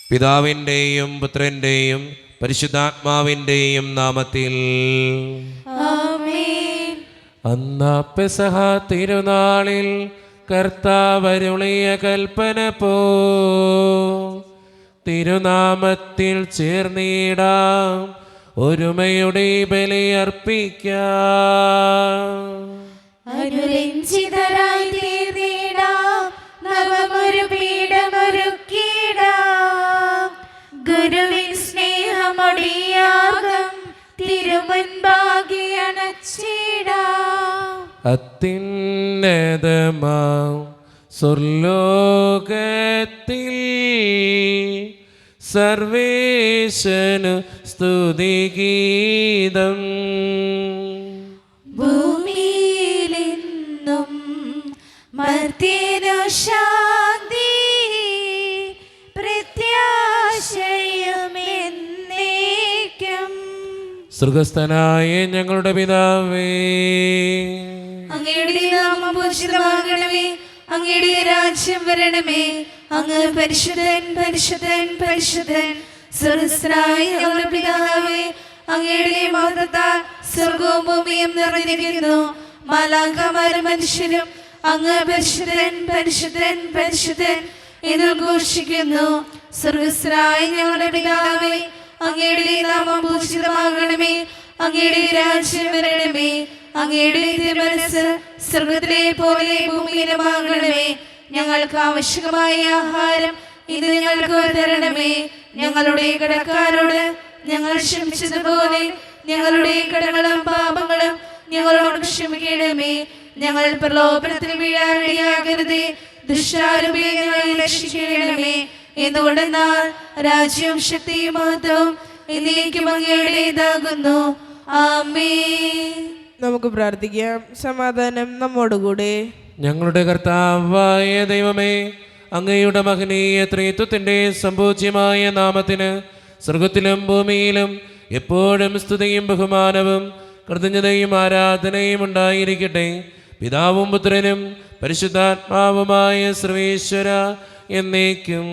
പിതാവിൻ്റെയും പുത്രൻ്റെയും പരിശുദ്ധാത്മാവിൻ്റെയും നാമത്തിൽ ആമേൻ. അന്നാ പെസഹ തിരുനാളിൽ കർത്താവരുളിയ കൽപ്പന പോ തിരുനാമത്തിൽ ചേർന്നിടാം, ഒരുമയുടെ ബലിയർപ്പിക്കാം. അനുരഞ്ജിതരായി തീർന്നിടാം, നവമൊരു പീഠമൊരുക്കിടാം. ഗുരുവിൻ സ്നേഹമൊടിയാകം തിരുമുൻപാകെ അണച്ചിടാം. അത്യുന്നതമാം സ്വർലോകത്തിൽ സർവേശനു സ്തുതിഗീതം. ഭൂമിയിലെന്നും മർത്യനു ശാന്തി, പ്രത്യാശയും എന്നേക്കും. സ്വർഗസ്ഥനായ ഞങ്ങളുടെ പിതാവേ, അങ്ങയുടെ നാമം പൂജിതമാകണമേ, അങ്ങയുടെ രാജ്യം വരണമേ. അങ്ങ് പരിശുദ്ധൻ പരിശുദ്ധൻ പരിശുദ്ധൻ. സ്വർഗ്ഗസ്ഥനായ ഞങ്ങളുടെ പിതാവേ, അങ്ങയുടെ മഹത്വത്താൽ സ്വർഗവും ഭൂമിയും നിറഞ്ഞിരിക്കുന്നു. മാലാഖമാരും മനുഷ്യരും അങ്ങ് പരിശുദ്ധൻ പരിശുദ്ധൻ പരിശുദ്ധൻ എന്ന് ഘോഷിക്കുന്നു. സ്വർഗ്ഗസ്ഥനായ ഞങ്ങളുടെ പിതാവേ, അങ്ങയുടെ നാമം പൂജിതമാകണമേ, അങ്ങയുടെ രാജ്യം വരണമേ. അങ്ങയുടെ തിരുമനസ്സ് സ്വർഗ്ഗത്തിലെ പോലെ ഭൂമിയിലുമാകണമേ. ഞങ്ങൾക്ക് ആവശ്യമായ ആഹാരം ഇത് ഞങ്ങൾക്ക് തരണമേ. ഞങ്ങളുടെ കടക്കാരോട് ഞങ്ങൾ ക്ഷമിച്ചതുപോലെ ഞങ്ങളുടെ കടങ്ങളും പാപങ്ങളും ഞങ്ങളോട് ക്ഷമിക്കണമേ. ഞങ്ങൾ പ്രലോഭനത്തിൽ വീഴാനിടയാകരുതേ, ദുഷ്ടാരൂപിയെ ഞങ്ങളെ രക്ഷിക്കണമേ. എന്തുകൊണ്ടെന്നാൽ രാജ്യവും ശക്തിയും മഹത്വവും എന്നേക്കും അങ്ങയുടേതാകുന്നു. ആമേൻ. നമുക്ക് പ്രാർത്ഥിക്കാം. സമാധാനം നമ്മോടുകൂടെ. ഞങ്ങളുടെ കർത്താവായ ദൈവമേ, അങ്ങയുടെ മഹനീയ ത്രിത്വത്തിൻ്റെ സമ്പൂജ്യമായ നാമത്തിന് സ്വർഗത്തിലും ഭൂമിയിലും എപ്പോഴും സ്തുതിയും ബഹുമാനവും കൃതജ്ഞതയും ആരാധനയും ഉണ്ടായിരിക്കട്ടെ. പിതാവും പുത്രനും പരിശുദ്ധാത്മാവുമായ സർവേശ്വര എന്നേക്കും.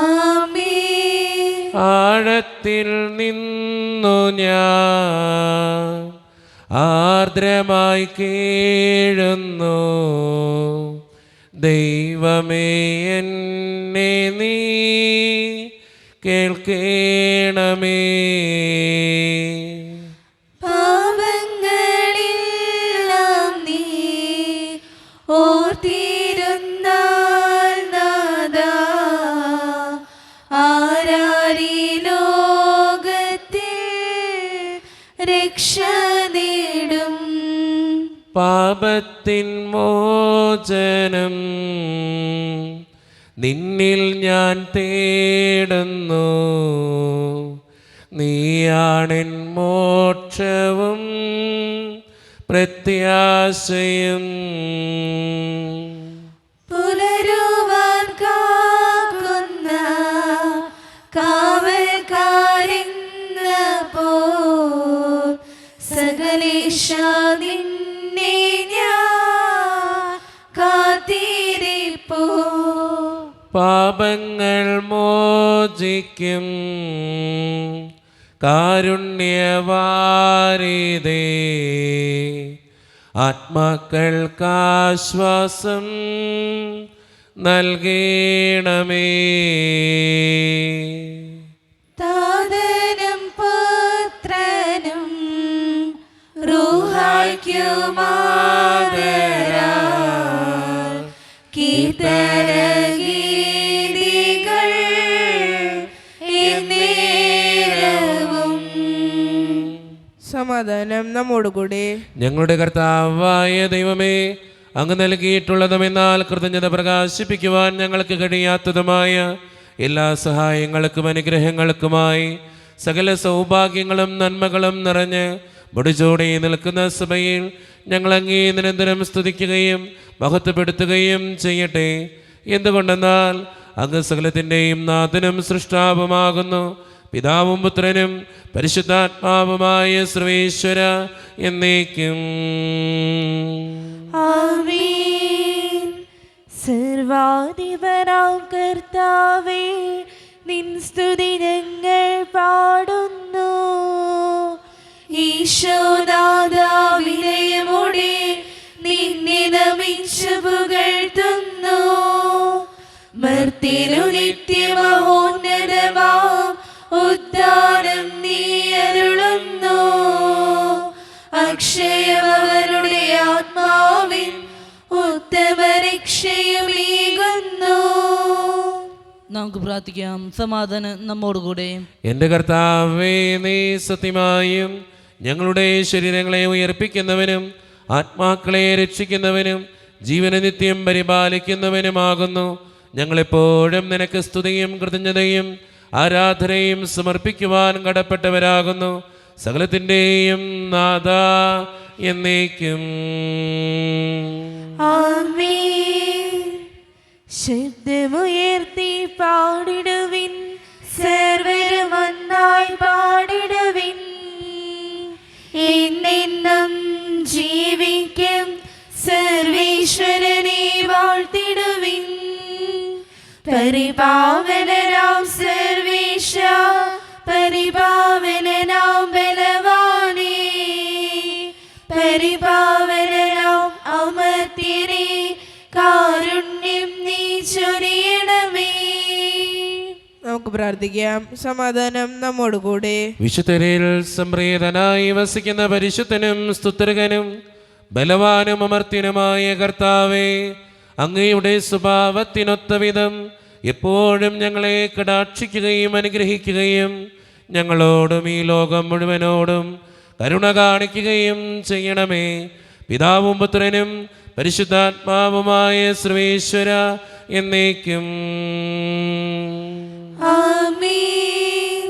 ആമേൻ. ആഴത്തിൽ നിന്നു ഞാൻ ആർദ്രമായി കേഴുന്നു, ദൈവമേ എന്നെ നീ കേൾക്കേണമേ. പാപങ്ങളെല്ലാം നീ ഓർത്തിരുന്നാൽ നാഥാ, ആരാരീ ലോകത്തിൽ രക്ഷ നേടും. പാപത്തിൻ മോചനം നിന്നിൽ ഞാൻ തേടുന്നു, നീയാണെൻ മോക്ഷവും പ്രത്യാശയും. പുലരുവാൻ കാക്കുന്ന കാവൽക്കാരെന്ന പോൽ സകലേശാ നിന്നെ ഞാൻ കാത്തിരിപ്പോ. പാപങ്ങൾ മോചിക്കും കാരുണ്യവാരിതേ, ആത്മാക്കൾക്കാശ്വാസം നൽകണമേ. താതനും പുത്രനും റൂഹായ്ക്കുമാദരാൽ കീർത്തനഗീതികൾ എന്നേരവും. സമാധാനം നമ്മോടുകൂടെ. ഞങ്ങളുടെ കർത്താവായ ദൈവമേ, അങ്ങ് നൽകിയിട്ടുള്ളതുമെന്നാൽ കൃതജ്ഞത പ്രകാശിപ്പിക്കുവാൻ ഞങ്ങൾക്ക് കഴിയാത്തതുമായ എല്ലാ സഹായങ്ങൾക്കും അനുഗ്രഹങ്ങൾക്കുമായി സകല സൗഭാഗ്യങ്ങളും നന്മകളും നിറഞ്ഞ് മുടിചൂടി നിൽക്കുന്ന സഭയിൽ ഞങ്ങൾ അങ്ങേ നിരന്തരം സ്തുതിക്കുകയും മഹത്വപ്പെടുത്തുകയും ചെയ്യട്ടെ. എന്തുകൊണ്ടെന്നാൽ അങ്ങ് സകലത്തിൻ്റെയും നാഥനും സൃഷ്ടാവുമാകുന്നു. പിതാവും പുത്രനും പരിശുദ്ധാത്മാവുമായ സർവേശ്വര എന്നേക്കും. ആമേൻ. സർവാധിപനാം കർത്താവേ, നിൻ സ്തുതി ഞങ്ങൾ പാടുന്നു. ഈശോനാഥാ, വിനയമോടെ നിന്നെ നമിച്ചു പുകഴ്ത്തുന്നു. മർത്യനു നിത്യമഹോന്നതമാം ഉദ്ധാനം നീ അരുളുന്നു. അക്ഷയമവരുടെ ആത്മാവിൻ ഉത്തമ രക്ഷയുമേകുന്നു. നമുക്ക് പ്രാർത്ഥിക്കാം. സമാധാനം നമ്മോടുകൂടെ. എൻ്റെ കർത്താവേ, നീ സത്യമായും ഞങ്ങളുടെ ശരീരങ്ങളെ ഉയർപ്പിക്കുന്നവനും ആത്മാക്കളെ രക്ഷിക്കുന്നവനും ജീവന നിത്യം പരിപാലിക്കുന്നവനുമാകുന്നു. ഞങ്ങളെപ്പോഴും നിനക്ക് സ്തുതിയും കൃതജ്ഞതയും ആരാധനയും സമർപ്പിക്കുവാൻ കടപ്പെട്ടവരാകുന്നു. സകലത്തിൻ്റെയും നാഥാ എന്നേക്കും. ആമേൻ. ശബ്ദമുയർത്തി പാടിടുവിൻ, സർവ്വരും ഒന്നായി പാടിടുവിൻ. എന്നെന്നും ജീവിക്കും സർവേശ്വരനെ വാഴ്ത്തിടുവിൻ. പരിപാവനനാം സർവേശ, പരിപാവനനാം ബലവാനേ, പരിപാവനനാം അമർത്യനേ, കാരുണ്യം നീ ചൊരിയണമേ. നമുക്ക് പ്രാർത്ഥിക്കാം. സമാധാനം നമ്മോടുകൂടെ. വിശുദ്ധരിൽ സംപ്രീതനായി വസിക്കുന്ന പരിശുദ്ധനും സ്തുത്യർഹനും ബലവാനും അമർത്യനുമായ കർത്താവേ, അങ്ങയുടെ സ്വഭാവത്തിനൊത്ത വിധം എപ്പോഴും ഞങ്ങളെ കടാക്ഷിക്കുകയും അനുഗ്രഹിക്കുകയും ഞങ്ങളോടും ഈ ലോകം മുഴുവനോടും കരുണ കാണിക്കുകയും ചെയ്യണമേ. പിതാവും പുത്രനും പരിശുദ്ധാത്മാവുമായ സർവേശ്വര എന്നേക്കും. ആമേൻ.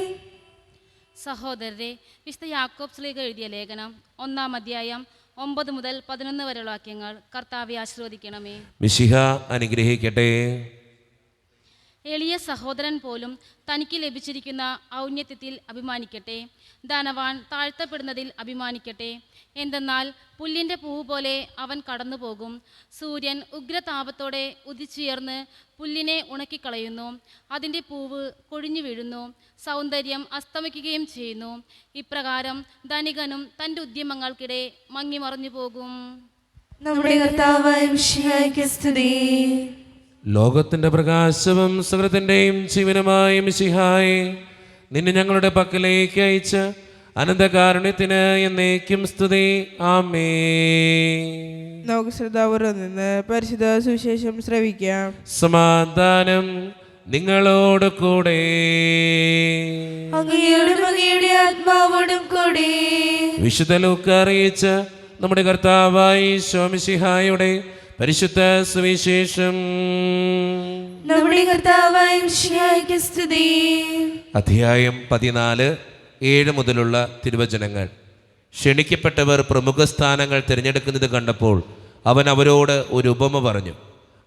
സഹോദരരെ, വിശുദ്ധ യാക്കോബ് ശ്ലീഹ എഴുതിയ ലേഖനം 1-ാം അധ്യായം 9 മുതൽ 11 വരെയുള്ള വാക്യങ്ങൾ കർത്താവെ ആശീർവദിക്കണമേ. മിശിഹ അനുഗ്രഹിക്കട്ടെ. എളിയ സഹോദരൻ പോലും തനിക്ക് ലഭിച്ചിരിക്കുന്ന ഔന്നത്യത്തിൽ അഭിമാനിക്കട്ടെ. ധനവാൻ താഴ്ത്തപ്പെടുന്നതിൽ അഭിമാനിക്കട്ടെ. എന്തെന്നാൽ പുല്ലിൻ്റെ പൂവ് പോലെ അവൻ കടന്നു പോകും. സൂര്യൻ ഉഗ്രതാപത്തോടെ ഉദിച്ചുയർന്ന് പുല്ലിനെ ഉണക്കിക്കളയുന്നു. അതിൻ്റെ പൂവ് കൊഴിഞ്ഞു വീഴുന്നു, സൗന്ദര്യം അസ്തമിക്കുകയും ചെയ്യുന്നു. ഇപ്രകാരം ധനികനും തൻ്റെ ഉദ്യമങ്ങൾക്കിടെ മങ്ങിമറഞ്ഞു പോകും. നമ്മുടെ കർത്താവായ മിശിഹായ്ക്ക് സ്തുതി. ലോകത്തിൻ്റെ പ്രകാശവും സകലത്തിൻ്റെയും ജീവനുമായ മിശിഹായെ, നിന്നെ ഞങ്ങളുടെ പക്കലേക്ക് അയച്ച അനന്തകാരുണ്യത്തിന് എന്നേക്കും സ്തുതി. ആമേൻ. നമുക്ക് ശ്രദ്ധാപൂർവ്വം നിന്ന് പരിശുദ്ധ സുവിശേഷം ശ്രവിക്കാം. സമാധാനം നിങ്ങളോട് കൂടെ. അങ്ങയോടും അങ്ങയുടെ ആത്മാവോടും കൂടെ. വിശുദ്ധ ലൂക്ക അറിയിച്ച നമ്മുടെ കർത്താവായ ഈശോ മിശിഹായുടെ പരിശുദ്ധ സുവിശേഷം. നമ്മുടെ കർത്താവായ മിശിഹായ്ക്ക് സ്തുതി. അധ്യായം 14, 7 മുതലുള്ള തിരുവചനങ്ങൾ. ക്ഷണിക്കപ്പെട്ടവർ പ്രമുഖ സ്ഥാനങ്ങൾ തിരഞ്ഞെടുക്കുന്നത് കണ്ടപ്പോൾ അവൻ അവരോട് ഒരു ഉപമ പറഞ്ഞു.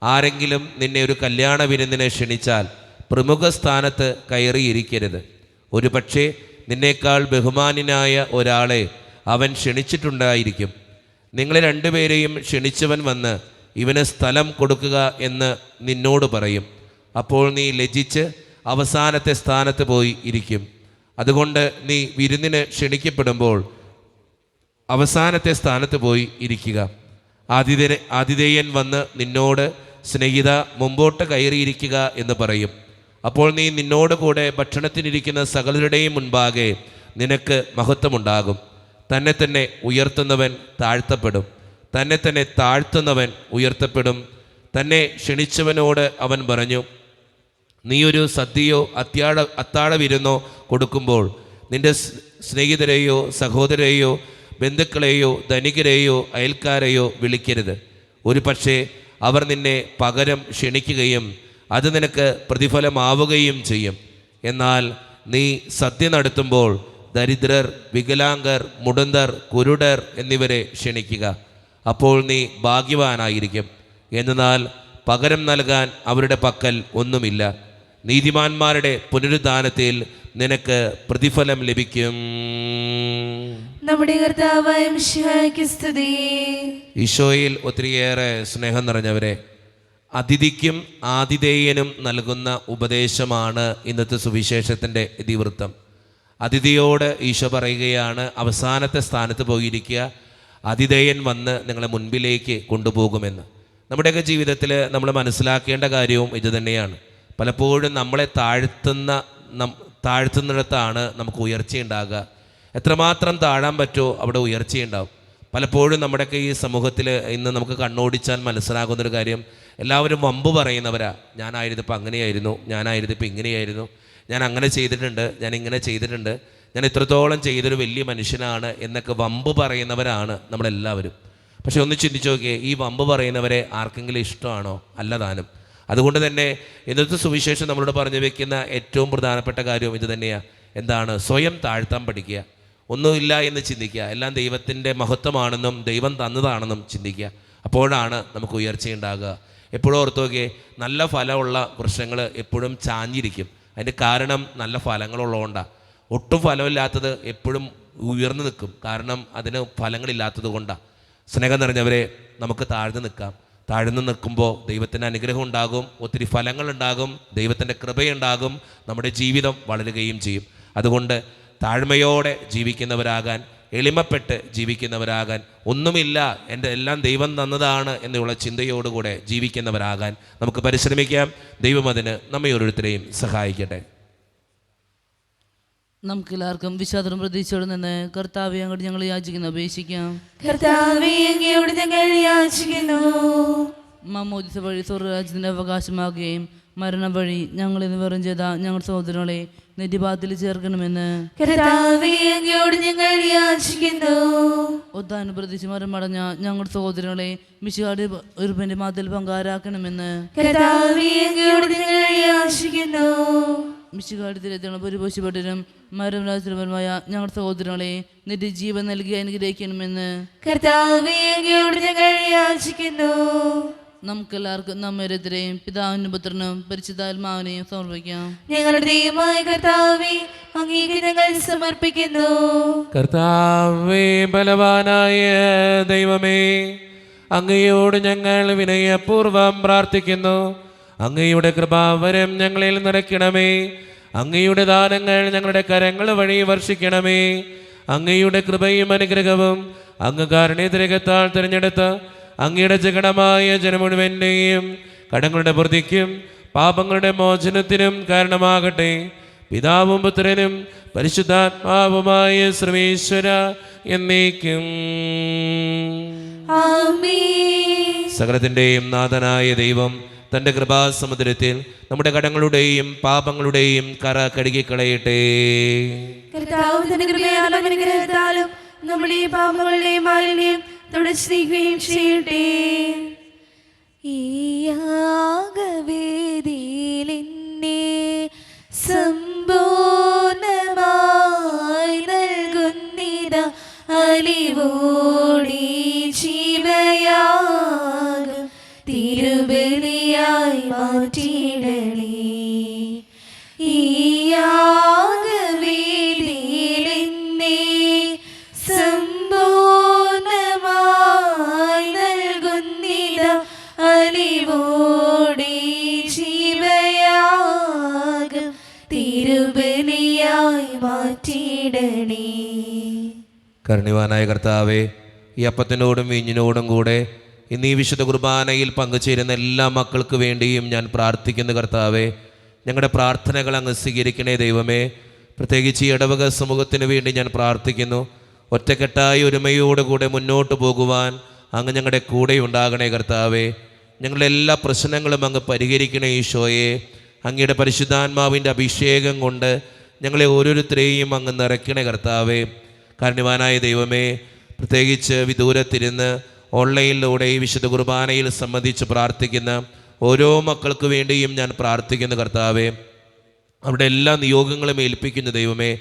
ആരെങ്കിലും നിന്നെ ഒരു കല്യാണ വിരുന്നിനെ ക്ഷണിച്ചാൽ പ്രമുഖ സ്ഥാനത്ത് കയറിയിരിക്കരുത്. ഒരു പക്ഷേ നിന്നേക്കാൾ ബഹുമാന്യനായ ഒരാളെ അവൻ ക്ഷണിച്ചിട്ടുണ്ടായിരിക്കും. നിങ്ങളെ രണ്ടുപേരെയും ക്ഷണിച്ചവൻ വന്ന് ഇവന് സ്ഥലം കൊടുക്കുക എന്ന് നിന്നോട് പറയും. അപ്പോൾ നീ ലജ്ജിച്ച് അവസാനത്തെ സ്ഥാനത്ത് പോയി ഇരിക്കും. അതുകൊണ്ട് നീ വിരുന്നിന് ക്ഷണിക്കപ്പെടുമ്പോൾ അവസാനത്തെ സ്ഥാനത്ത് പോയി ഇരിക്കുക. ആതിഥേയൻ വന്ന് നിന്നോട് സ്നേഹിത മുമ്പോട്ട് കയറിയിരിക്കുക എന്ന് പറയും. അപ്പോൾ നീ നിന്നോട് കൂടെ ഭക്ഷണത്തിനിരിക്കുന്ന സകലരുടെയും മുൻപാകെ നിനക്ക് മഹത്വമുണ്ടാകും. തന്നെ തന്നെ ഉയർത്തുന്നവൻ താഴ്ത്തപ്പെടും, തന്നെ തന്നെ താഴ്ത്തുന്നവൻ ഉയർത്തപ്പെടും. തന്നെ ക്ഷണിച്ചവനോട് അവൻ പറഞ്ഞു, നീ ഒരു സദ്യയോ അത്താഴ വിരുന്നോ കൊടുക്കുമ്പോൾ നിന്റെ സ്നേഹിതരെയോ സഹോദരരെയോ ബന്ധുക്കളെയോ ധനികരെയോ അയൽക്കാരെയോ വിളിക്കരുത്. ഒരു പക്ഷേ അവർ നിന്നെ പകരം ക്ഷണിക്കുകയും അത് നിനക്ക് പ്രതിഫലമാവുകയും ചെയ്യും. എന്നാൽ നീ സദ്യ നടത്തുമ്പോൾ ദരിദ്രർ, വികലാംഗർ, മുടന്തർ, കുരുടർ എന്നിവരെ ക്ഷണിക്കുക. അപ്പോൾ നീ ഭാഗ്യവാനായിരിക്കും, എന്നാൽ പകരം നൽകാൻ അവരുടെ പക്കൽ ഒന്നുമില്ല. നീതിമാന്മാരുടെ പുനരുദ്ധാനത്തിൽ നിനക്ക് പ്രതിഫലം ലഭിക്കും. നമ്മുടെ കർത്താവായ മിശിഹായ്ക്ക് സ്തുതി. ഈശോയിൽ ഒത്തിരിയേറെ സ്നേഹം നിറഞ്ഞവരെ, അതിഥിക്കും ആതിഥേയനും നൽകുന്ന ഉപദേശമാണ് ഇന്നത്തെ സുവിശേഷത്തിൻ്റെ ഇതിവൃത്തം. അതിഥിയോട് ഈശോ പറയുകയാണ്, അവസാനത്തെ സ്ഥാനത്ത് പോയിരിക്കുക, അതിഥേയൻ വന്ന് നിങ്ങളെ മുൻപിലേക്ക് കൊണ്ടുപോകുമെന്ന്. നമ്മുടെയൊക്കെ ജീവിതത്തിൽ നമ്മൾ മനസ്സിലാക്കേണ്ട കാര്യവും ഇതുതന്നെയാണ്. പലപ്പോഴും നമ്മളെ താഴ്ത്തുന്നിടത്താണ് നമുക്ക് ഉയർച്ചയുണ്ടാകുക. എത്രമാത്രം താഴാൻ പറ്റുമോ അവിടെ ഉയർച്ചയുണ്ടാവും. പലപ്പോഴും നമ്മുടെയൊക്കെ ഈ സമൂഹത്തിൽ ഇന്ന് നമുക്ക് കണ്ണോടിച്ചാൽ മനസ്സിലാകുന്നൊരു കാര്യം, എല്ലാവരും വമ്പ് പറയുന്നവരാ. ഞാനായിരുന്നപ്പോൾ അങ്ങനെയായിരുന്നു, ഞാനായിരുന്നപ്പോൾ ഇങ്ങനെയായിരുന്നു, ഞാൻ അങ്ങനെ ചെയ്തിട്ടുണ്ട്, ഞാൻ ഇങ്ങനെ ചെയ്തിട്ടുണ്ട്, ഞാൻ ഇത്രത്തോളം ചെയ്തൊരു വലിയ മനുഷ്യനാണ് എന്നൊക്കെ വമ്പ് പറയുന്നവരാണ് നമ്മളെല്ലാവരും. പക്ഷെ ഒന്ന് ചിന്തിച്ച് നോക്കിയേ, ഈ വമ്പ് പറയുന്നവരെ ആർക്കെങ്കിലും ഇഷ്ടമാണോ? അല്ലതാനും. അതുകൊണ്ട് തന്നെ ഇന്നത്തെ സുവിശേഷം നമ്മളോട് പറഞ്ഞു വെക്കുന്ന ഏറ്റവും പ്രധാനപ്പെട്ട കാര്യം ഇത് തന്നെയാണ്. എന്താണ്? സ്വയം താഴ്ത്താൻ പഠിക്കുക. ഒന്നുമില്ല എന്ന് ചിന്തിക്കുക, എല്ലാം ദൈവത്തിൻ്റെ മഹത്വമാണെന്നും ദൈവം തന്നതാണെന്നും ചിന്തിക്കുക. അപ്പോഴാണ് നമുക്ക് ഉയർച്ചയുണ്ടാകുക. എപ്പോഴും ഓർത്ത് നോക്കിയേ, നല്ല ഫലമുള്ള വൃക്ഷങ്ങൾ എപ്പോഴും ചാഞ്ഞിരിക്കും. അതിൻ്റെ കാരണം നല്ല ഫലങ്ങളുള്ളതുകൊണ്ടാണ്. ഒട്ടും ഫലമില്ലാത്തത് എപ്പോഴും ഉയർന്നു നിൽക്കും, കാരണം അതിന് ഫലങ്ങളില്ലാത്തത് കൊണ്ടാണ്. സ്നേഹം നിറഞ്ഞവരെ, നമുക്ക് താഴ്ന്നു നിൽക്കാം. താഴ്ന്നു നിൽക്കുമ്പോൾ ദൈവത്തിൻ്റെ അനുഗ്രഹം ഉണ്ടാകും, ഒത്തിരി ഫലങ്ങളുണ്ടാകും, ദൈവത്തിൻ്റെ കൃപയുണ്ടാകും, നമ്മുടെ ജീവിതം വളരുകയും ചെയ്യും. അതുകൊണ്ട് താഴ്മയോടെ ജീവിക്കുന്നവരാകാൻ, എളിമപ്പെട്ട് ജീവിക്കുന്നവരാകാൻ, ഒന്നുമില്ല, എൻ്റെ എല്ലാം ദൈവം തന്നതാണ് എന്നുള്ള ചിന്തയോടുകൂടെ ജീവിക്കുന്നവരാകാൻ നമുക്ക് പരിശ്രമിക്കാം. ദൈവം അതിന് നമ്മെ ഓരോരുത്തരെയും സഹായിക്കട്ടെ. നമുക്കെല്ലാവർക്കും വിശ്വാസം പ്രതീക്ഷയോടെ നിന്ന് കർത്താവെ അങ്ങോട്ട് ഞങ്ങൾ യാചിക്കുന്നു, അപേക്ഷിക്കാം. കർത്താവേ, അങ്ങയോട് ഞങ്ങൾ യാചിക്കുന്നു. മാമോദിസ വഴി സ്വർഗ്ഗരാജ്യത്തിന്റെ അവകാശമാകുകയും മരണം വഴി ഞങ്ങളിന്ന് വെറും ചെയ്ത ഞങ്ങളുടെ സഹോദരങ്ങളെ നിത്യപാതയിൽ ചേർക്കണമെന്ന് കർത്താവേ, അങ്ങയോട് ഞങ്ങൾ യാചിക്കുന്നു. ഒത്താനും പ്രതീക്ഷ മരണമടഞ്ഞ ഞങ്ങളുടെ സഹോദരങ്ങളെ മിശിഹായുടെ ഉറുപ്പിന്റെ മാതിൽ പങ്കാരാക്കണമെന്ന് കർത്താവേ, അങ്ങയോട് ഞങ്ങൾ യാചിക്കുന്നു. മിശിഹായുടെ തിരഞ്ഞെടുപ്പ് പരിപോഷിപ്പെട്ടവരും മരണരാജപരമായ ഞങ്ങളുടെ സഹോദരങ്ങളെ നിത്യജീവൻ നൽകി അനുഗ്രഹിക്കണമെന്ന് കർത്താവേ, അങ്ങയോട് ഞങ്ങൾ യാചിക്കുന്നു. നമുക്കെല്ലാവർക്കും നമ്മോരോരുത്തരെയും പിതാവിനും പുത്രനും പരിശുദ്ധാത്മാവിനെയും സമർപ്പിക്കാം. ഞങ്ങളുടെ ദൈവമായ കർത്താവേ, അങ്ങേക്ക് ഞങ്ങൾ സമർപ്പിക്കുന്നു. കർത്താവേ, ബലവാനായ ദൈവമേ, അങ്ങയോട് ഞങ്ങൾ വിനയപൂർവം പ്രാർത്ഥിക്കുന്നു. അങ്ങയുടെ കൃപാവരം ഞങ്ങളിൽ നിറയ്ക്കണമേ. അങ്ങയുടെ ദാനങ്ങൾ ഞങ്ങളുടെ കരങ്ങൾ വഴി വർഷിക്കണമേ. അങ്ങയുടെ കൃപയും അനുഗ്രഹവും അങ്ങ് കാരുണ്യത്തിരകത്താൽ തിരഞ്ഞെടുത്ത അങ്ങയുടെ ജഗണമായ ജനം മുഴുവൻ്റെയും കടങ്ങളുടെ വൃദ്ധിക്കും പാപങ്ങളുടെ മോചനത്തിനും കാരണമാകട്ടെ. പിതാവും പുത്രനും പരിശുദ്ധാത്മാവുമായ സർവേശ്വര എന്നേക്കും. ആമേൻ. സകലത്തിൻ്റെയും നാഥനായ ദൈവം തൻ്റെ കൃപാസമുദ്രത്തിൽ നമ്മുടെ കടങ്ങളുടെയും പാപങ്ങളുടെയും കറ കഴുകിക്കളയട്ടെ. കർത്താവ് തന്റെ കൃപയാലും അനുഗ്രഹത്താലും നമ്മുടെ ഈ പാപങ്ങളുടെ മാലിന്യം തുടച്ചു നീക്കുകയും ചെയ്യട്ടെ. ഈ യാഗവേദിയിൽ എന്നെ സമ്പൂർണ്ണമായി നൽകുന്നിതാ അലിവോടി ജീവയാഗം തിരുബലിയായി മാറ്റിയിടണേ. ഈ യാഗവേദിയിൽ എന്നെ സമ്പൂർണ്ണമായി നൽകുന്നിതാ അലിവോടെ ജീവയാഗം തിരുബലിയായി മാറ്റിയിടണേ. കരുണ്യവാനായ കർത്താവേ, ഈ അപ്പത്തിനോടും വീഞ്ഞിനോടും കൂടെ ഇന്ന് ഈ വിശുദ്ധ കുർബാനയിൽ പങ്കുചേരുന്ന എല്ലാ മക്കൾക്ക് വേണ്ടിയും ഞാൻ പ്രാർത്ഥിക്കുന്നു. കർത്താവേ, ഞങ്ങളുടെ പ്രാർത്ഥനകൾ അങ്ങ് സ്വീകരിക്കണേ ദൈവമേ. പ്രത്യേകിച്ച് ഈ ഇടവക സമൂഹത്തിന് വേണ്ടി ഞാൻ പ്രാർത്ഥിക്കുന്നു. ഒറ്റക്കെട്ടായി ഒരുമയോടുകൂടെ മുന്നോട്ട് പോകുവാൻ അങ്ങ് ഞങ്ങളുടെ കൂടെ ഉണ്ടാകണേ കർത്താവേ. ഞങ്ങളുടെ എല്ലാ പ്രശ്നങ്ങളും അങ്ങ് പരിഹരിക്കണേ ഈശോയെ. അങ്ങയുടെ പരിശുദ്ധാത്മാവിൻ്റെ അഭിഷേകം കൊണ്ട് ഞങ്ങളെ ഓരോരുത്തരെയും അങ്ങ് നിറയ്ക്കണേ കർത്താവേ. കാരുണ്യവാനായ ദൈവമേ, പ്രത്യേകിച്ച് വിദൂരത്തിരുന്ന് ഓൺലൈനിലൂടെ ഈ വിശുദ്ധ കുർബാനയിൽ സംബന്ധിച്ച് പ്രാർത്ഥിക്കുന്ന ഓരോ മക്കൾക്ക് വേണ്ടിയും ഞാൻ പ്രാർത്ഥിക്കുന്നു കർത്താവേ. അവിടെ എല്ലാ നിയോഗങ്ങളും ഏൽപ്പിക്കുന്ന ദൈവമേ,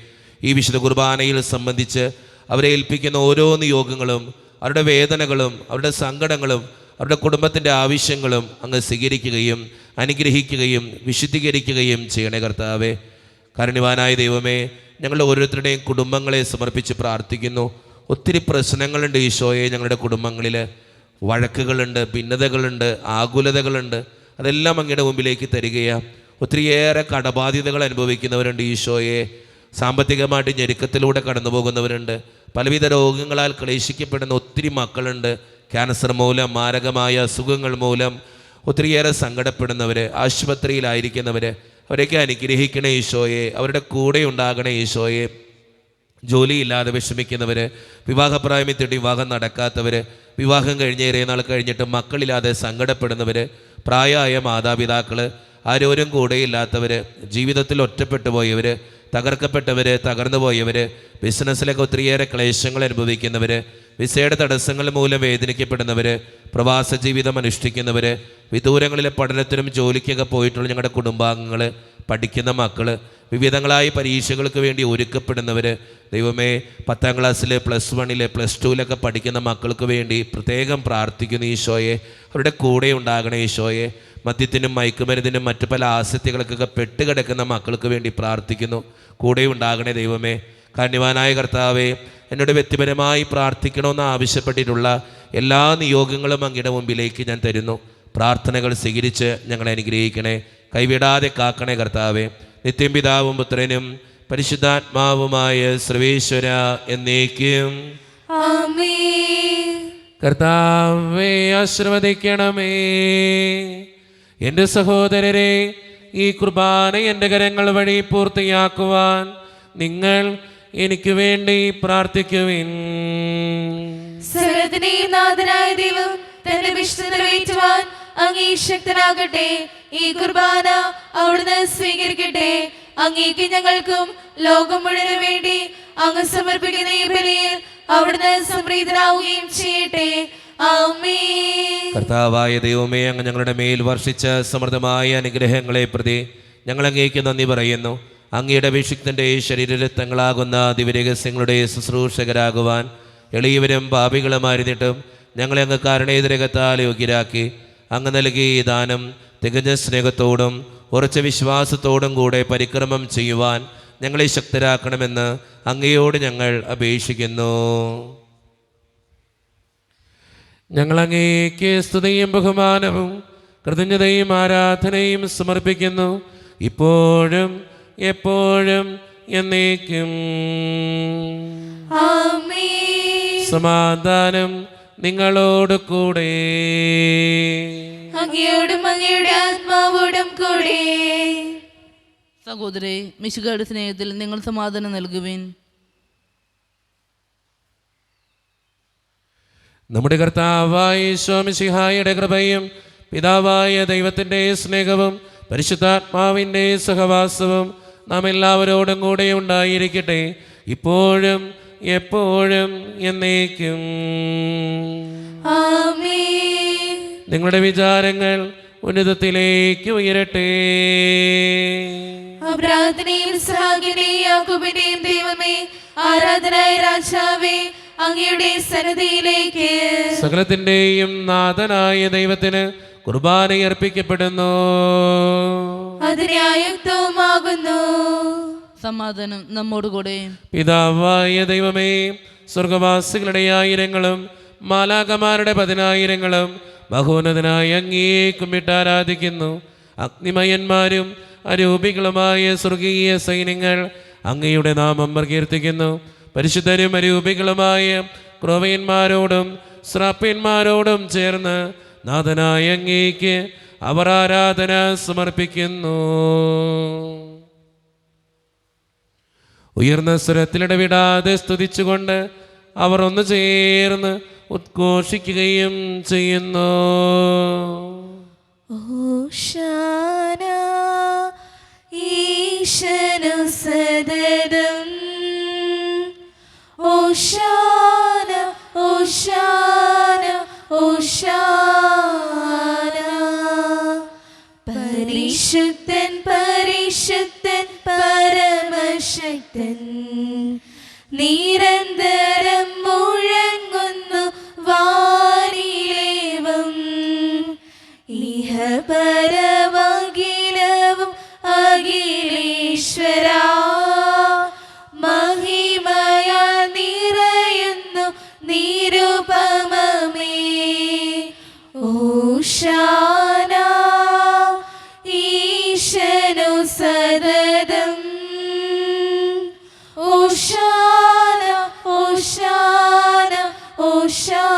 ഈ വിശുദ്ധ കുർബാനയിൽ സംബന്ധിച്ച് അവരെ ഏൽപ്പിക്കുന്ന ഓരോ നിയോഗങ്ങളും, അവരുടെ വേദനകളും, അവരുടെ സങ്കടങ്ങളും, അവരുടെ കുടുംബത്തിൻ്റെ ആവശ്യങ്ങളും അങ്ങ് സ്വീകരിക്കുകയും അനുഗ്രഹിക്കുകയും വിശുദ്ധീകരിക്കുകയും ചെയ്യണേ കർത്താവേ. കാരുണ്യവാനായ ദൈവമേ, ഞങ്ങളുടെ ഓരോരുത്തരുടെയും കുടുംബങ്ങളെ സമർപ്പിച്ച് പ്രാർത്ഥിക്കുന്നു. ഒത്തിരി പ്രശ്നങ്ങളുണ്ട് ഈശോയെ. ഞങ്ങളുടെ കുടുംബങ്ങളിൽ വഴക്കുകളുണ്ട്, ഭിന്നതകളുണ്ട്, ആകുലതകളുണ്ട്. അതെല്ലാം അങ്ങയുടെ മുമ്പിലേക്ക് തരികയാണ്. ഒത്തിരിയേറെ കടബാധ്യതകൾ അനുഭവിക്കുന്നവരുണ്ട് ഈശോയെ. സാമ്പത്തികമായിട്ട് ഞെരുക്കത്തിലൂടെ കടന്നു പോകുന്നവരുണ്ട്. പലവിധ രോഗങ്ങളാൽ ക്ലേശിക്കപ്പെടുന്ന ഒത്തിരി മക്കളുണ്ട്. ക്യാൻസർ മൂലം, മാരകമായ അസുഖങ്ങൾ മൂലം ഒത്തിരിയേറെ സങ്കടപ്പെടുന്നവർ, ആശുപത്രിയിലായിരിക്കുന്നവർ, അവരെയൊക്കെ അനുഗ്രഹിക്കണേ ഈശോയെ. അവരുടെ കൂടെ ഉണ്ടാകണേ ഈശോയെ. ജോലിയില്ലാതെ വിഷമിക്കുന്നവർ, വിവാഹപ്രായമെത്തിയിട്ട് വിവാഹം നടക്കാത്തവർ, വിവാഹം കഴിഞ്ഞ് ഏറെ നാൾ കഴിഞ്ഞിട്ട് മക്കളില്ലാതെ സങ്കടപ്പെടുന്നവർ, പ്രായമായ മാതാപിതാക്കൾ, ആരോരും കൂടെയില്ലാത്തവർ, ജീവിതത്തിൽ ഒറ്റപ്പെട്ടു പോയവർ, തകർക്കപ്പെട്ടവർ, തകർന്നു പോയവർ, ബിസിനസ്സിലൊക്കെ ഒത്തിരിയേറെ ക്ലേശങ്ങൾ അനുഭവിക്കുന്നവർ, വിസയുടെ തടസ്സങ്ങൾ മൂലം വേദനിക്കപ്പെടുന്നവർ, പ്രവാസ ജീവിതം അനുഷ്ഠിക്കുന്നവർ, വിദൂരങ്ങളിലെ പഠനത്തിനും ജോലിക്കൊക്കെ പോയിട്ടുള്ള ഞങ്ങളുടെ കുടുംബാംഗങ്ങൾ, പഠിക്കുന്ന മക്കൾ, വിവിധങ്ങളായ പരീക്ഷകൾക്ക് വേണ്ടി ഒരുക്കപ്പെടുന്നവർ, ദൈവമേ 10ാം ക്ലാസ്സിൽ, +1, +2 പഠിക്കുന്ന മക്കൾക്ക് വേണ്ടി പ്രത്യേകം പ്രാർത്ഥിക്കുന്നു ഈശോയെ. അവരുടെ കൂടെ ഉണ്ടാകണേ ഈശോയെ. മദ്യത്തിനും മയക്കുമരുന്നിനും മറ്റു പല ആസക്തികൾക്കൊക്കെ പെട്ടുകിടക്കുന്ന മക്കൾക്ക് വേണ്ടി പ്രാർത്ഥിക്കുന്നു. കൂടെ ഉണ്ടാകണേ ദൈവമേ. കാരുണ്യവാനായ കർത്താവേ, എന്നോട് വ്യക്തിപരമായി പ്രാർത്ഥിക്കണമെന്ന് ആവശ്യപ്പെട്ടിട്ടുള്ള എല്ലാ നിയോഗങ്ങളും അങ്ങയുടെ മുമ്പിലേക്ക് ഞാൻ തരുന്നു. പ്രാർത്ഥനകൾ സ്വീകരിച്ച് ഞങ്ങളെ അനുഗ്രഹിക്കണേ, കൈവിടാതെ കാക്കണേ കർത്താവേ. നിത്യം പിതാവും പുത്രനും പരിശുദ്ധാത്മാവുമായ സർവേശ്വര എന്നേക്കും ആമേൻ. കർത്താവേ ആശീർവദിക്കണമേ. എൻ്റെ സഹോദരരെ, ഈ കുർബാന എൻ്റെ കരങ്ങൾ വഴി പൂർത്തിയാക്കുവാൻ നിങ്ങൾ എനിക്ക് വേണ്ടി പ്രാർത്ഥിക്കുവിൻ. സർവ്വത്തിന്റെയും നാഥനായ ദൈവം തന്റെ വിശുദ്ധ നിറവേറ്റുവാൻ അങ്ങേ ശക്തനാകട്ടെ. ഈ കുർബാന അവിടുന്ന് സ്വീകരിക്കട്ടെ. അങ്ങേക്ക് ഞങ്ങൾക്കും ലോകം മുഴുവനും വേണ്ടി അങ്ങ് സമർപ്പിക്കുന്ന ഈ ബലിയിൽ അവിടുന്ന് സംപ്രീതനാവുകയും ചെയ്യട്ടെ. ആമേൻ. കർത്താവായ ദൈവമേ, അങ്ങ് ഞങ്ങളുടെ മേൽ വർഷിച്ച സമൃദ്ധമായ അനുഗ്രഹങ്ങളെ പ്രതി ഞങ്ങൾ അങ്ങേക്ക് നന്ദി പറയുന്നു. അങ്ങയുടെ അഭിഷിക്തൻ്റെ ശരീരരത്നങ്ങളാകുന്ന ദിവ്യരഹസ്യങ്ങളുടെ ശുശ്രൂഷകരാകുവാൻ എളിയവരും പാപികളുമായിരുന്നിട്ടും ഞങ്ങളെ അങ്ങ് കാരുണ്യരകത്താൽ യോഗ്യരാക്കി. അങ്ങ് നൽകിയ ഈ ദാനം തികഞ്ഞ സ്നേഹത്തോടും ഉറച്ച വിശ്വാസത്തോടും കൂടെ പരിക്രമം ചെയ്യുവാൻ ഞങ്ങളെ ശക്തരാക്കണമെന്ന് അങ്ങയോട് ഞങ്ങൾ അപേക്ഷിക്കുന്നു. ഞങ്ങൾ അങ്ങേക്ക് സ്തുതിയും ബഹുമാനവും കൃതജ്ഞതയും ആരാധനയും സമർപ്പിക്കുന്നു, ഇപ്പോഴും എപ്പോഴും എന്നേക്കും. ആമേൻ. സമാധാനം നിങ്ങളോട് കൂടെ. അങ്ങയോടും അങ്ങയുടെ ആത്മാവോടും കൂടെ. സഹോദരേ, മിശിഹായുടെ സ്നേഹത്തിൽ നിങ്ങൾ സമാധാനം നൽകുവിൻ. നമ്മുടെ കർത്താവായ ഈശോ മിശിഹായുടെ കൃപയും പിതാവായ ദൈവത്തിൻ്റെ സ്നേഹവും പരിശുദ്ധാത്മാവിൻ്റെ സഹവാസവും നാം എല്ലാവരോടും കൂടെ ഉണ്ടായിരിക്കട്ടെ, ഇപ്പോഴും എപ്പോഴും എന്നേക്കും. ആമേൻ. നിങ്ങളുടെ വിചാരങ്ങൾ ഉന്നതത്തിലേക്ക് ഉയരട്ടെ. പ്രാർത്ഥനയും സഹായിയുടെയും യാക്കോബിന്റെയും ദൈവമേ, ആരാധനായ രാജാവേ, അങ്ങയുടെ സന്നിധിയിലേക്ക് സകലത്തിൻ്റെയും നാഥനായ ദൈവത്തിന് കുർബാന അർപ്പിക്കപ്പെടുന്നു. അതിന് ആയുക്തവുമാകുന്നു. സമാധാനം നമ്മോടുകൂടെ. പിതാവായ ദൈവമേ, സ്വർഗവാസികളുടെ 1000ങ്ങളും മാലാകമാരുടെ 10,000ങ്ങളും മഹോന്നതനായ അങ്ങയെ കുമ്പിട്ട് ആരാധിക്കുന്നു. അഗ്നിമയന്മാരും അരൂപികളുമായ സ്വർഗീയ സൈന്യങ്ങൾ അങ്ങയുടെ നാമം പ്രകീർത്തിക്കുന്നു. പരിശുദ്ധരും അരൂപികളുമായ ക്രോവ്യന്മാരോടും ശ്രാപ്യന്മാരോടും ചേർന്ന് നാഥനായ അങ്ങേക്ക് അവർ ആരാധന സമർപ്പിക്കുന്നു. ഉയർന്ന സ്വരത്തിലിടവിടാതെ സ്തുതിച്ചുകൊണ്ട് അവർ ഒന്ന് ചേർന്ന് ഉദ്ഘോഷിക്കുകയും ചെയ്യുന്നു. ഓശാന ഈശനു സദതം, ഓശാന ഓശാന ഓശാന. പരിശുദ്ധൻ പരിശുദ്ധൻ പരമശക്തൻ, നിരന്തരം മുഴങ്ങുന്നു വാനിലേവം. ഇഹപരമഖിലവും അഖിലേശ്വരാ, മഹിമയാ നിറയുന്നു നിരുപമമേ. ഓശാന സതതം. ഓശാന ഓശാന ഓശാന.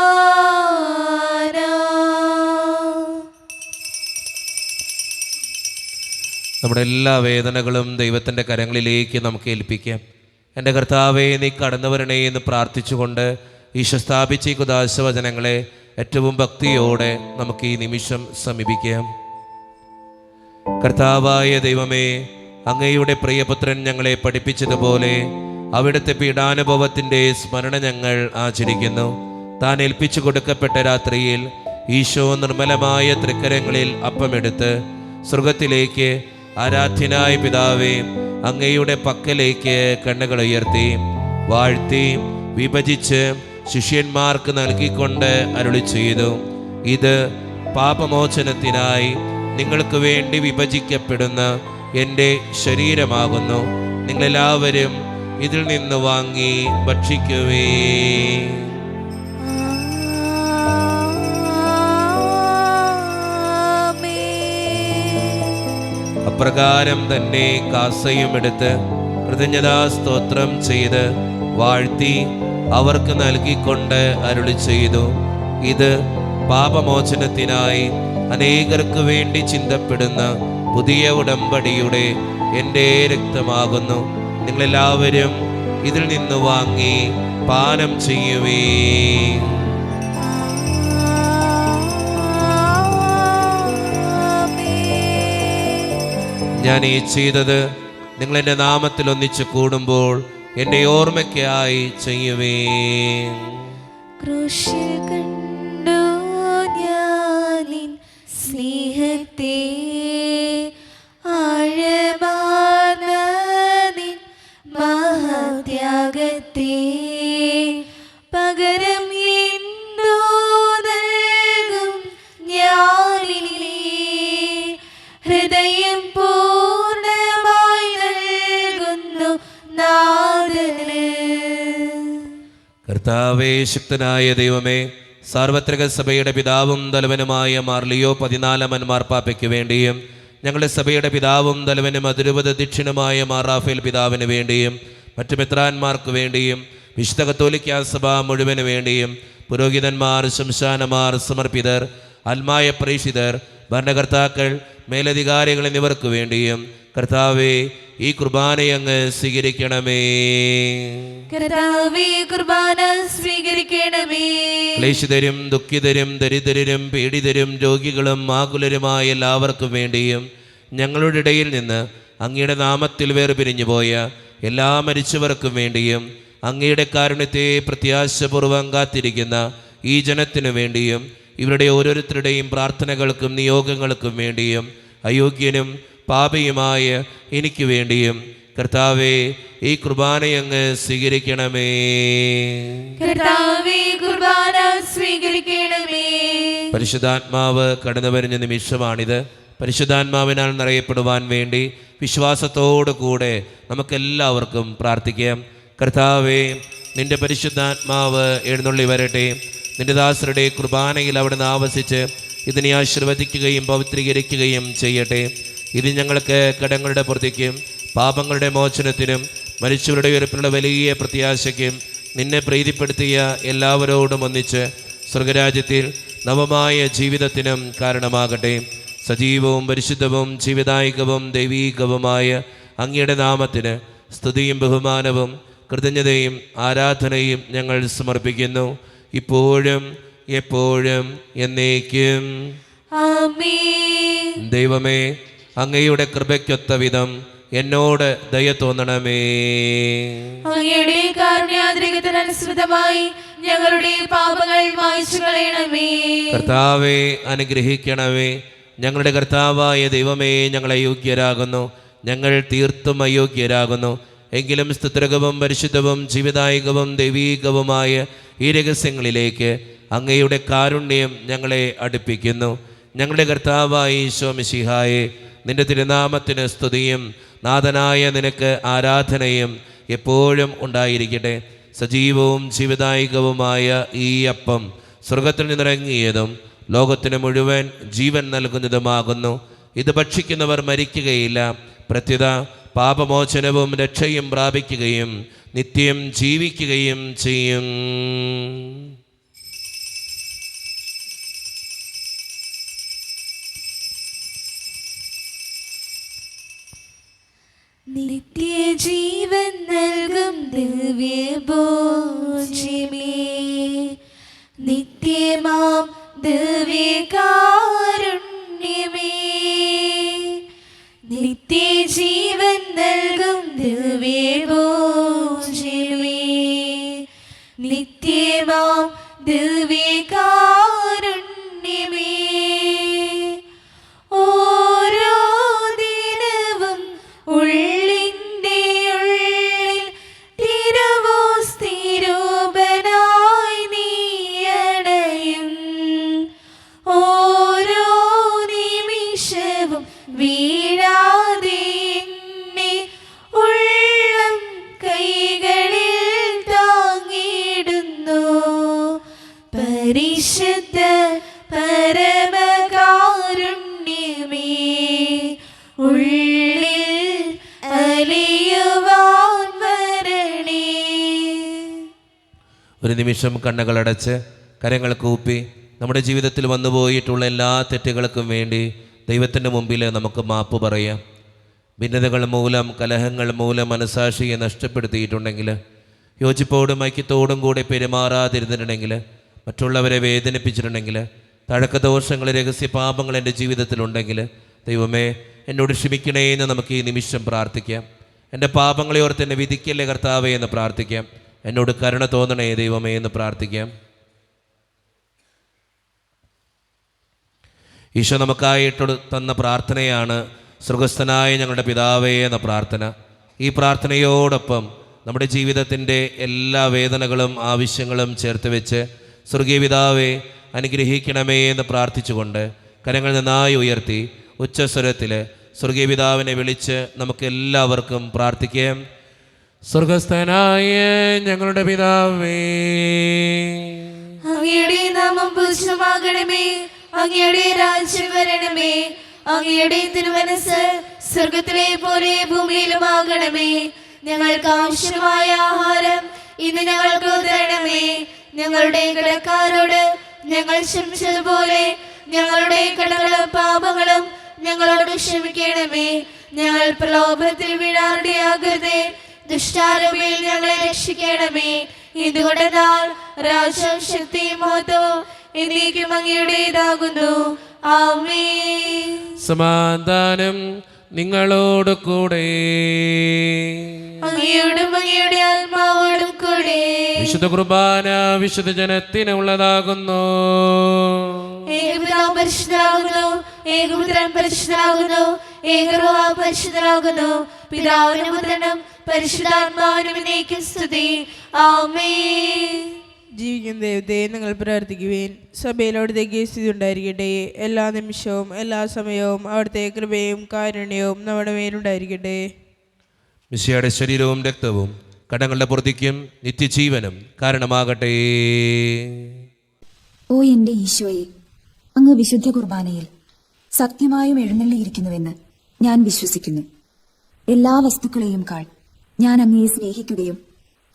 നമ്മുടെ എല്ലാ വേദനകളും ദൈവത്തിൻ്റെ കരങ്ങളിലേക്ക് നമുക്ക് ഏൽപ്പിക്കാം. എൻ്റെ കർത്താവേ, നീ കടന്നു വരണേ എന്ന് പ്രാർത്ഥിച്ചുകൊണ്ട് ഈശോ സ്ഥാപിച്ച ഈ കുദാശവചനങ്ങളെ ഏറ്റവും ഭക്തിയോടെ നമുക്ക് ഈ നിമിഷം സമീപിക്കാം. കർത്താവായ ദൈവമേ, അങ്ങയുടെ പ്രിയപുത്രൻ ഞങ്ങളെ പഠിപ്പിച്ചതുപോലെ അവിടുത്തെ പീഡാനുഭവത്തിൻ്റെ സ്മരണ ഞങ്ങൾ ആചരിക്കുന്നു. താൻ ഏൽപ്പിച്ചു കൊടുക്കപ്പെട്ട രാത്രിയിൽ ഈശോ നിർമ്മലമായ തൃക്കരങ്ങളിൽ അപ്പമെടുത്ത് സ്വർഗത്തിലേക്ക് ആരാധ്യനായ പിതാവേ അങ്ങയുടെ പക്കലേക്ക് കണ്ണുകൾ ഉയർത്തി വാഴ്ത്തി വിഭജിച്ച് ശിഷ്യന്മാർക്ക് നൽകിക്കൊണ്ട് അരുളി ചെയ്തു, ഇത് പാപമോചനത്തിനായി നിങ്ങൾക്ക് വേണ്ടി വിഭജിക്കപ്പെടുന്ന എൻ്റെ ശരീരമാകുന്നു. നിങ്ങളെല്ലാവരും ഇതിൽ നിന്ന് വാങ്ങി ഭക്ഷിക്കുവേ. അപ്രകാരം തന്നെ കാസയും എടുത്ത് കൃതജ്ഞതാ സ്തോത്രം ചെയ്ത് വാഴ്ത്തി അവർക്ക് നൽകിക്കൊണ്ട് അരുളി ചെയ്തു, ഇത് പാപമോചനത്തിനായി അനേകർക്ക് വേണ്ടി ചിന്തപ്പെടുന്ന പുതിയ ഉടമ്പടിയുടെ എൻ്റെ രക്തമാകുന്നു. നിങ്ങളെല്ലാവരും ഇതിൽ നിന്ന് വാങ്ങി പാനം ചെയ്യുവേ. ഞാൻ ഈ ചെയ്തത് നിങ്ങൾ എൻ്റെ നാമത്തിൽ ഒന്നിച്ച് കൂടുമ്പോൾ എൻ്റെ ഓർമ്മയ്ക്കായി ചെയ്യുവേ. ക്രൂശിൽ കണ്ടു ഞാനിൻ സ്നേഹത്തെ, ആഴമാർന്ന നിൻ മഹാത്യാഗത്തെ, പകരം എന്തോ നൽകും ഞാനിനി, ഹൃദയം പൂർണ്ണമായി നൽകുന്നു നാഥന്. കർത്താവേ, ശക്തനായ ദൈവമേ, സാർവത്രിക സഭയുടെ പിതാവും തലവനുമായ മാർ ലിയോ 14 മാർപ്പാപ്പയ്ക്ക് വേണ്ടിയും ഞങ്ങളുടെ സഭയുടെ പിതാവും തലവനും അതിരൂപത ദക്ഷിണമായ മാർ റാഫേൽ പിതാവിന് വേണ്ടിയും മറ്റു മെത്രാന്മാർക്ക് വേണ്ടിയും വിശുദ്ധ കത്തോലിക്കാ സഭ മുഴുവന് വേണ്ടിയും പുരോഹിതന്മാർ, ശംശാനമാർ, സമർപ്പിതർ, ആത്മായ പ്രേക്ഷിതർ, ഭരണകർത്താക്കൾ, മേലധികാരികൾ എന്നിവർക്ക് വേണ്ടിയും കർത്താവേ ഈ കുർബാനയങ്ങ് സ്വീകരിക്കണമേ. കർത്താവേ, കുർബാന സ്വീകരിക്കണമേ. ക്ലേശിതരും ദുഃഖിതരും ദരിദ്രരും പീഡിതരും രോഗികളും ആകുലരുമായ എല്ലാവർക്കും വേണ്ടിയും ഞങ്ങളുടെ ഇടയിൽ നിന്ന് അങ്ങയുടെ നാമത്തിൽ വേർപിരിഞ്ഞു പോയ എല്ലാ മരിച്ചവർക്കും വേണ്ടിയും അങ്ങയുടെ കാരുണ്യത്തെ പ്രത്യാശപൂർവ്വം കാത്തിരിക്കുന്ന ഈ ജനത്തിനു വേണ്ടിയും ഇവരുടെ ഓരോരുത്തരുടെയും പ്രാർത്ഥനകൾക്കും നിയോഗങ്ങൾക്കും വേണ്ടിയും അയോഗ്യനും പാപിയുമായ എനിക്ക് വേണ്ടിയും കർത്താവേ ഈ കുർബാനയങ്ങ് സ്വീകരിക്കണമേ. കർത്താവേ, കുർബാന സ്വീകരിക്കണമേ. പരിശുദ്ധാത്മാവ് കടന്നു വരുന്ന നിമിഷമാണിത്. പരിശുദ്ധാത്മാവിനാൽ നിറയപ്പെടുവാൻ വേണ്ടി വിശ്വാസത്തോടു കൂടെ നമുക്കെല്ലാവർക്കും പ്രാർത്ഥിക്കാം. കർത്താവേ, നിന്റെ പരിശുദ്ധാത്മാവ് എഴുന്നള്ളി വരട്ടെ. നിന്റെ ദാസരുടെ കുർബാനയിൽ അവിടുന്ന് ആവസിച്ച് ഇതിനെ ആശീർവദിക്കുകയും പവിത്രീകരിക്കുകയും ചെയ്യട്ടെ. ഇത് ഞങ്ങൾക്ക് കടങ്ങളുടെ പൂർത്തിക്കും പാപങ്ങളുടെ മോചനത്തിനും മരിച്ചവരുടെ ഉയർപ്പിലുള്ള വലിയ പ്രത്യാശയ്ക്കും നിന്നെ പ്രീതിപ്പെടുത്തിയ എല്ലാവരോടും ഒന്നിച്ച് സ്വർഗരാജ്യത്തിൽ നവമായ ജീവിതത്തിനും കാരണമാകട്ടെ. സജീവവും പരിശുദ്ധവും ജീവിതായികവും ദൈവീകവുമായ അങ്ങയുടെ നാമത്തിന് സ്തുതിയും ബഹുമാനവും കൃതജ്ഞതയും ആരാധനയും ഞങ്ങൾ സമർപ്പിക്കുന്നു, ഇപ്പോഴും എപ്പോഴും എന്നേക്കും. ആമേൻ. ദൈവമേ, അങ്ങയുടെ കൃപയ്ക്കൊത്ത വിധം എന്നോട് ദയ തോന്നണമേ. അങ്ങയുടെ കാരുണ്യാതിരകത്തിനനുസൃതമായി ഞങ്ങളുടെ പാപങ്ങൾ മായ്ച്ചു കളയണമേ. കർത്താവേ, അനുഗ്രഹിക്കണമേ. ഞങ്ങളുടെ കർത്താവായ ദൈവമേ, ഞങ്ങൾ അയോഗ്യരാകുന്നു, ഞങ്ങൾ തീർത്തും അയോഗ്യരാകുന്നു. എങ്കിലും സ്തുത്രകവും പരിശുദ്ധവും ജീവിതായികവും ദൈവീകവുമായ ഈ രഹസ്യങ്ങളിലേക്ക് അങ്ങയുടെ കാരുണ്യം ഞങ്ങളെ അടുപ്പിക്കുന്നു. ഞങ്ങളുടെ കർത്താവായ ഈശോ മിശിഹായെ, നിന്റെ തിരുനാമത്തിന് സ്തുതിയും നാഥനായ നിനക്ക് ആരാധനയും എപ്പോഴും ഉണ്ടായിരിക്കട്ടെ. സജീവവും ജീവിതായികവുമായ ഈ അപ്പം സ്വർഗത്തിൽ നിന്നിറങ്ങിയതും ലോകത്തിന് മുഴുവൻ ജീവൻ നൽകുന്നതുമാകുന്നു. ഇത് ഭക്ഷിക്കുന്നവർ മരിക്കുകയില്ല, പ്രത്യുത പാപമോചനവും രക്ഷയും പ്രാപിക്കുകയും നിത്യം ജീവിക്കുകയും ചെയ്യും. നിത്യജീവൻ നൽകും ദിവ്യഭോജ്യമേ, നിത്യമാം ദിവ്യകാരുണ്യമേ, നിത്യജീവൻ നൽകും ദിവ്യഭോജ്യമേ, നിത്യമാം ദിവ്യകാരുണ്യമേ, ഓരോ ദിനവും ഉള്ളിൻ്റെ ഉള്ളിൽ തിരുവോസ്തിരൂപനായി നീയണയും, ഓരോ നിമിഷവും വീഴാതെ എന്നെ ഉള്ളം കൈകളിൽ താങ്ങിടുന്നു. പരിശുദ്ധ പരമകാരുണ്യമേ, ഉള്ളിൽ അലിയുവാൻ വരണേ. ഒരു നിമിഷം കണ്ണുകളടച്ച് കരങ്ങൾ കൂപ്പി നമ്മുടെ ജീവിതത്തിൽ വന്നുപോയിട്ടുള്ള എല്ലാ തെറ്റുകൾക്കും വേണ്ടി ദൈവത്തിൻ്റെ മുമ്പിൽ നമുക്ക് മാപ്പ് പറയാം. ഭിന്നതകൾ മൂലം, കലഹങ്ങൾ മൂലം മനസാക്ഷിയെ നഷ്ടപ്പെടുത്തിയിട്ടുണ്ടെങ്കിൽ, യോജിപ്പോടും ഐക്യത്തോടും കൂടെ പെരുമാറാതിരുന്നിട്ടുണ്ടെങ്കിൽ, മറ്റുള്ളവരെ വേദനിപ്പിച്ചിട്ടുണ്ടെങ്കിൽ, തഴക്കദോഷങ്ങൾ, രഹസ്യപാപങ്ങൾ എൻ്റെ ജീവിതത്തിലുണ്ടെങ്കിൽ, ദൈവമേ എന്നോട് ക്ഷമിക്കണേ എന്ന് നമുക്ക് ഈ നിമിഷം പ്രാർത്ഥിക്കാം. എൻ്റെ പാപങ്ങളെ ഓർത്ത് എന്നെ വിധിക്കല്ലേ കർത്താവേ എന്ന് പ്രാർത്ഥിക്കാം. എന്നോട് കരുണ തോന്നണേ ദൈവമേ എന്ന് പ്രാർത്ഥിക്കാം. ഈശോ നമുക്കായിട്ട് തന്ന പ്രാർത്ഥനയാണ് സ്വർഗസ്ഥനായ ഞങ്ങളുടെ പിതാവേ എന്ന പ്രാർത്ഥന. ഈ പ്രാർത്ഥനയോടൊപ്പം നമ്മുടെ ജീവിതത്തിൻ്റെ എല്ലാ വേദനകളും ആവശ്യങ്ങളും ചേർത്ത് വെച്ച് സ്വർഗീയ പിതാവേ അനുഗ്രഹിക്കണമേ എന്ന് പ്രാർത്ഥിച്ചുകൊണ്ട് കരങ്ങൾ നന്നായി ഉയർത്തി ഉച്ചസ്വരത്തിൽ സ്വർഗീയ പിതാവിനെ വിളിച്ച് നമുക്ക് എല്ലാവർക്കും പ്രാർത്ഥിക്കാം. സ്വർഗസ്ഥനായ ഞങ്ങളുടെ പിതാവേ, അങ്ങയുടെ നാമം പൂജിതമാകണമേ, അങ്ങയുടെ രാജ്യം വരണമേ, അങ്ങയുടെ തിരുമനസ്സ് സ്വർഗത്തിലെ പോലെ ഭൂമിയിലുമാകണമേ. ഞങ്ങൾക്ക് ആവശ്യമായ ആഹാരം ഇന്ന് ഞങ്ങൾക്ക് തരണമേ. ഞങ്ങളുടെ കടക്കാരോട് ഞങ്ങൾ ക്ഷമിച്ചതുപോലെ ഞങ്ങളുടെ കടങ്ങളും പാപങ്ങളും ഞങ്ങളോട് ക്ഷമിക്കണമേ. ഞങ്ങൾ പ്രലോഭത്തിൽ വീഴാനിടയാകരുതേ, ദുഷ്ടാരൂപിയിൽ ഞങ്ങളെ രക്ഷിക്കണമേ. ഇതുകൊണ്ടെന്നാൽ രാജ്യവും ശക്തിയും മഹത്വവും എന്നേക്കും അങ്ങയുടേതാകുന്നു. ആമേൻ. സമാധാനം നിങ്ങളോട് കൂടെ. അങ്ങയോടും അങ്ങയുടെ ആത്മാവോടും കൂടെ. വിശുദ്ധ കുർബാന വിശുദ്ധ ജനത്തിനുള്ളതാകുന്നു. ഏകപിതാവ് പരിശുദ്ധനാകുന്നു, ഏകപുത്രൻ പരിശുദ്ധനാകുന്നു, ഏകർവാ പരിശുദ്ധനാകുന്നു. പിതാവിനും പുത്രനും പരിശുദ്ധാത്മാവിനും എന്നേക്കും സ്തുതി. ആമേൻ. ജീവിക്കുന്ന ദൈവത്തെ നിങ്ങൾ പ്രാർത്ഥിക്കുവേൻ. സഭയിലവിടുത്തേക്ക് സ്ഥിതി ഉണ്ടായിരിക്കട്ടെ. എല്ലാ നിമിഷവും എല്ലാ സമയവും അവിടുത്തെ കൃപയും കാരുണ്യവും നമ്മുടെ മേലുണ്ടായിരിക്കട്ടെ. മിശിഹായുടെ ശരീരവും രക്തവും കടങ്ങളുടെ പൊറുതിക്കും നിത്യജീവനും കാരണമാകട്ടെ. ഓ എന്റെ ഈശോയെ, അങ്ങ് വിശുദ്ധ കുർബാനയിൽ സത്യമായും എഴുന്നള്ളിയിരിക്കുന്നുവെന്ന് ഞാൻ വിശ്വസിക്കുന്നു. എല്ലാ വസ്തുക്കളെയും കാൾ ഞാൻ അങ്ങയെ സ്നേഹിക്കുകയും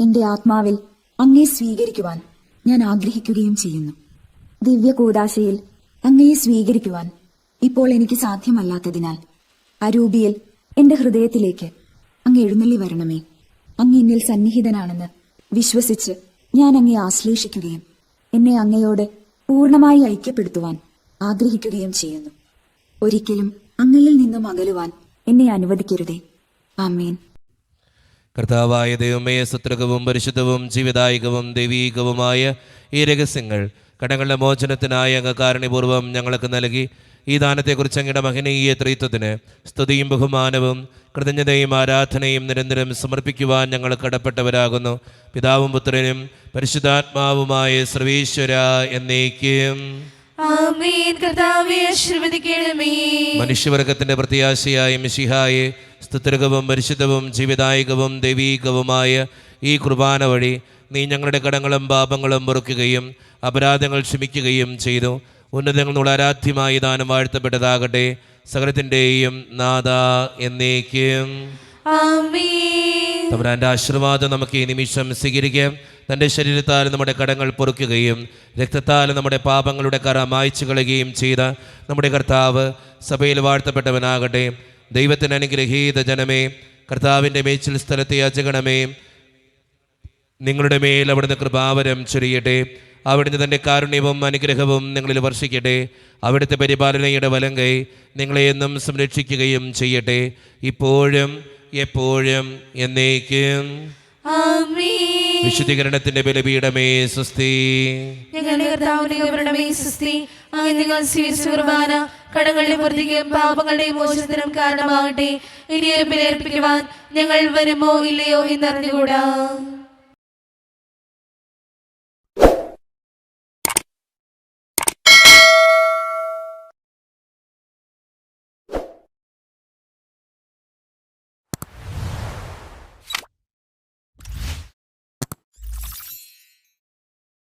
എന്റെ ആത്മാവിൽ അങ്ങയെ സ്വീകരിക്കുവാൻ ഞാൻ ആഗ്രഹിക്കുകയും ചെയ്യുന്നു. ദിവ്യ കൂദാശയിൽ അങ്ങയെ സ്വീകരിക്കുവാൻ ഇപ്പോൾ എനിക്ക് സാധ്യമല്ലാത്തതിനാൽ അരൂപിയിൽ എന്റെ ഹൃദയത്തിലേക്ക് അങ്ങ് എഴുന്നള്ളി വരണമേ. അങ്ങ് എന്നിൽ സന്നിഹിതനാണെന്ന് വിശ്വസിച്ച് ഞാൻ അങ്ങയെ ആശ്ലേഷിക്കുകയും എന്നെ അങ്ങയോട് പൂർണ്ണമായി ഐക്യപ്പെടുത്തുവാൻ ആഗ്രഹിക്കുകയും ചെയ്യുന്നു. ഒരിക്കലും അങ്ങയിൽ നിന്നും അകലുവാൻ എന്നെ അനുവദിക്കരുതേ. ആമേൻ. കർത്താവായ ദൈവമേ, സുത്രകവും പരിശുദ്ധവും ജീവദായകവും ദൈവീകവുമായ ഈ രഹസ്യങ്ങൾ കടങ്ങളുടെ മോചനത്തിനായി അങ്ങ് കാരുണ്യപൂർവ്വം ഞങ്ങൾക്ക് നൽകി ഈ ദാനത്തെക്കുറിച്ച് അങ്ങയുടെ മഹനീയ ത്രിത്വത്തിന് സ്തുതിയും ബഹുമാനവും കൃതജ്ഞതയും ആരാധനയും നിരന്തരം സമർപ്പിക്കുവാൻ ഞങ്ങൾ കടപ്പെട്ടവരാകുന്നു. പിതാവും പുത്രനും പരിശുദ്ധാത്മാവുമായ സർവീശ്വര എന്നേക്കും ആമേൻ. കർത്താവേ ആശീർവദിക്കണമേ. മനുഷ്യവർഗത്തിന്റെ പ്രത്യാശയായ മിശിഹായെ സ്തുത്യർഹവും പരിശുദ്ധവും ജീവദായകവും ദൈവീകവുമായ ഈ കുർബാന വഴി നീ ഞങ്ങളുടെ കടങ്ങളും പാപങ്ങളും പൊറുക്കുകയും അപരാധങ്ങൾ ക്ഷമിക്കുകയും ചെയ്തു. ഉന്നതങ്ങളുള്ള ആരാധ്യമായി ദാനം വാഴ്ത്തപ്പെട്ടതാകട്ടെ. സകലത്തിൻ്റെയും നാഥ എന്നേക്കും. ആമേൻ. തമ്പുരാന്റെ ആശീർവാദം നമുക്ക് ഈ നിമിഷം സ്വീകരിക്കാം. തൻ്റെ ശരീരത്താൽ നമ്മുടെ കടങ്ങൾ പൊറുക്കുകയും രക്തത്താൽ നമ്മുടെ പാപങ്ങളുടെ കറ മായ്ച്ചു കളയുകയും ചെയ്ത നമ്മുടെ കർത്താവ് സഭയിൽ വാഴ്ത്തപ്പെട്ടവനാകട്ടെ. ദൈവത്തിന് അനുഗ്രഹീത ജനമേ, കർത്താവിൻ്റെ മേച്ചിൽ സ്ഥലത്തെ യാചകണമേ, നിങ്ങളുടെ മേൽ അവിടുന്ന് കൃപാവരം ചൊരിയട്ടെ. അവിടുന്ന് തൻ്റെ കാരുണ്യവും അനുഗ്രഹവും നിങ്ങളിൽ വർഷിക്കട്ടെ. അവിടുത്തെ പരിപാലനയുടെ വലങ്കൈ നിങ്ങളെ എന്നും സംരക്ഷിക്കുകയും ചെയ്യട്ടെ, ഇപ്പോഴും എപ്പോഴും എന്നേക്കും. ആമേൻ. വിശുദ്ധീകരണത്തിന്റെ ബലിപീഠമേ സ്വസ്തി. ഞങ്ങളുടെ കർത്താവിന്റെ കരുണമേ സ്വസ്തി. അങ്ങ് നിങ്ങൾ സ്വീകരിച്ച കുർബാന കടങ്ങളുടെ പൂർത്തിക്കും പാപങ്ങളുടെ മോചനത്തിനും കാരണമാകട്ടെ. ഇനിയൊരു ബലിയർപ്പിക്കുവാൻ ഞങ്ങൾ വരുമോ ഇല്ലയോ എന്നറിഞ്ഞുകൂടാ.